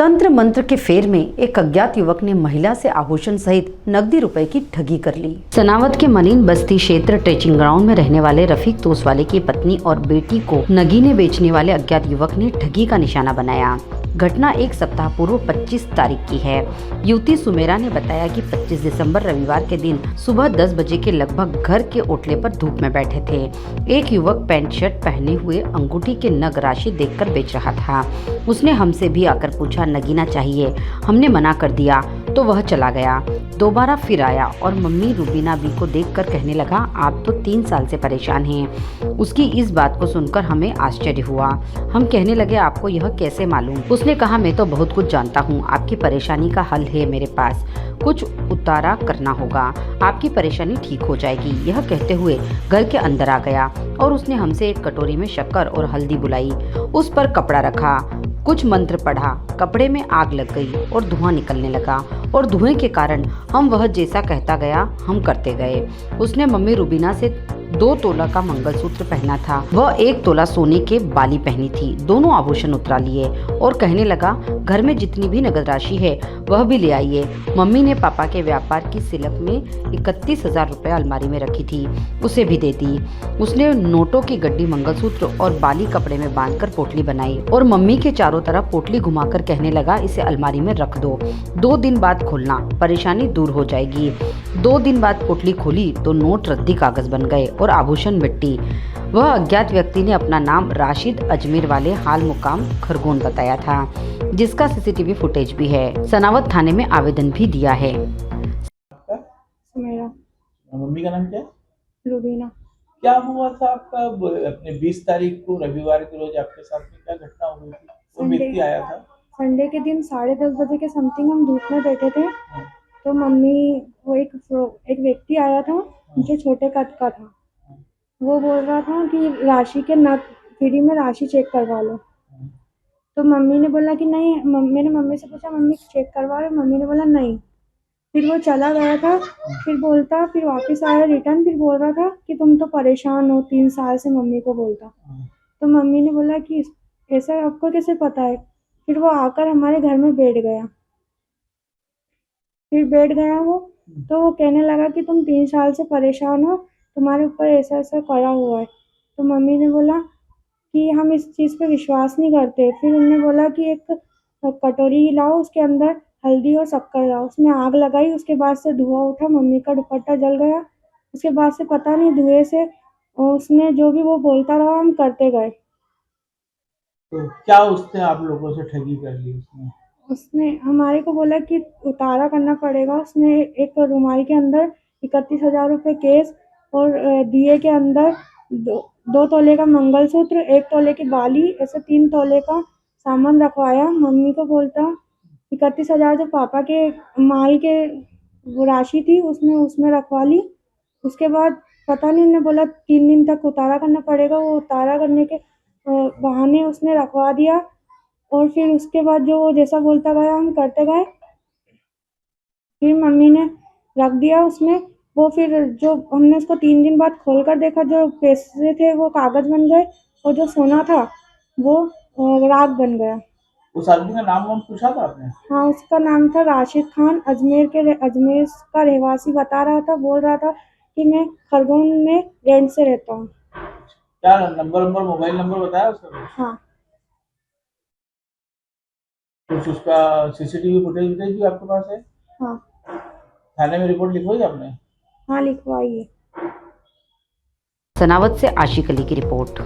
तंत्र मंत्र के फेर में एक अज्ञात युवक ने महिला से आभूषण सहित नकदी रुपए की ठगी कर ली। सनावद के मनीन बस्ती क्षेत्र ट्रेचिंग ग्राउंड में रहने वाले रफीक तोसवाले की पत्नी और बेटी को नगीने बेचने वाले अज्ञात युवक ने ठगी का निशाना बनाया। घटना एक सप्ताह पूर्व 25 तारीख की है। युवती सुमेरा ने बताया कि 25 दिसंबर रविवार के दिन सुबह 10 बजे के लगभग घर के ओटले पर धूप में बैठे थे। एक युवक पैंट शर्ट पहने हुए अंगूठी के नग राशि देखकर बेच रहा था। उसने हमसे भी आकर पूछा, नगीना चाहिए। हमने मना कर दिया तो वह चला गया। दोबारा फिर आया और मम्मी रूबीना बी को देखकर कहने लगा, आप तो 3 साल से परेशान हैं। उसकी इस बात को सुनकर हमें आश्चर्य हुआ। हम कहने लगे, आपको यह कैसे मालूम? उसने कहा, मैं तो बहुत कुछ जानता हूँ। आपकी परेशानी का हल है मेरे पास। कुछ उतारा करना होगा, आपकी परेशानी ठीक हो जाएगी। यह कहते हुए घर के अंदर आ गया और उसने हमसे एक कटोरी में शक्कर और हल्दी बुलाई, उस पर कपड़ा रखा, कुछ मंत्र पढ़ा। कपड़े में आग लग गई और धुआं निकलने लगा और धुएं के कारण हम वह जैसा कहता गया हम करते गए। उसने मम्मी रूबीना से 2 तोला का मंगलसूत्र पहना था। वह 1 तोला सोने के बाली पहनी थी। दोनों आभूषण उतरा लिए और कहने लगा, घर में जितनी भी नगद राशि है वह भी ले आइए। मम्मी ने पापा के व्यापार की सिलक में 31,000 रुपये अलमारी में रखी थी, उसे भी दे दी। उसने नोटों की गड्डी मंगलसूत्र और बाली कपड़े में बांधकर पोटली बनाई और मम्मी के चारों तरफ पोटली घुमाकर कहने लगा, इसे अलमारी में रख दो, 2 दिन बाद खोलना, परेशानी दूर हो जाएगी। 2 दिन बाद पोटली खोली तो नोट रद्दी कागज बन गए और आभूषण मिट्टी। वह अज्ञात व्यक्ति ने अपना नाम राशिद अजमेर वाले हाल मुकाम खरगोन बताया था, जिसका सीसीटीवी फुटेज भी है। सनावद थाने में आवेदन भी दिया है। मेरा मम्मी का नाम क्या है? रूबीना। क्या हुआ था आपका अपने 20 तारीख को रविवार के रोज आपके साथ में क्या घटना हुई थी? वो व्यक्ति आया था संडे के दिन 10:30 बजे के समथिंग हम धूप में बैठे थे। तो मम्मी वो एक व्यक्ति आया था जो छोटे कद का था। वो बोल रहा था कि राशि के नग फ्री में राशि चेक करवा लो। तो मम्मी ने बोला कि नहीं। मैंने मम्मी से पूछा, मम्मी चेक करवा रहे? मम्मी ने बोला नहीं। फिर वो चला गया था। फिर वापस आया रिटर्न। फिर बोल रहा था कि तुम तो परेशान हो 3 साल से, मम्मी को बोलता। तो मम्मी ने बोला कि ऐसा आपको कैसे पता है? फिर वो आकर हमारे घर में बैठ गया वो। तो वो कहने लगा कि तुम 3 साल से परेशान हो, तुम्हारे ऊपर ऐसा ऐसा करा हुआ है। तो मम्मी ने बोला कि हम इस चीज़ पे विश्वास नहीं करते। फिर उन्होंने बोला कि एक कटोरी लाओ, उसके अंदर हल्दी और शक्कर लाओ। उसमें आग लगाई, उसके बाद से धुआं उठा, मम्मी का दुपट्टा जल गया। उसके बाद से पता नहीं धुएं से उसने जो भी वो बोलता रहा, हम करते गए। तो क्या उसने आप लोगों से ठगी कर ली? उसने हमारे को बोला कि उतारा करना पड़ेगा। उसने एक रुमाल के अंदर 31,000 रुपये कैश और दिए के अंदर 2 तोले का मंगलसूत्र, 1 तोले की बाली, ऐसे 3 तोले का सामान रखवाया। मम्मी को बोलता 31,000 जो पापा के माल के वो राशि थी उसमें रखवा ली। उसके बाद पता नहीं, उन्होंने बोला 3 दिन तक उतारा करना पड़ेगा। वो उतारा करने के बहाने उसने रखवा दिया और फिर उसके बाद जो वो जैसा बोलता गया हम करते गए। फिर मम्मी ने रख दिया उसमें। वो फिर जो हमने उसको 3 दिन बाद खोल कर देखा, जो पैसे थे वो कागज बन गए और जो सोना था वो राख बन गया। उस आदमी का नाम वाम पूछा था आपने? हाँ, उसका नाम था राशिद खान। अजमेर का रहवासी बता रहा था। बोल रहा था कि मैं खरगोन में रेंट से रहता हूँ। क्या नंबर मोबाइल नंबर बताया उसका? हाँ। कुछ उसका सीसीटीवी फुटेज भी आपके पास है? हाँ। थाने में रिपोर्ट लिखवाई आपने? हाँ, लिखवाइए। सनावद से आशिक अली की रिपोर्ट।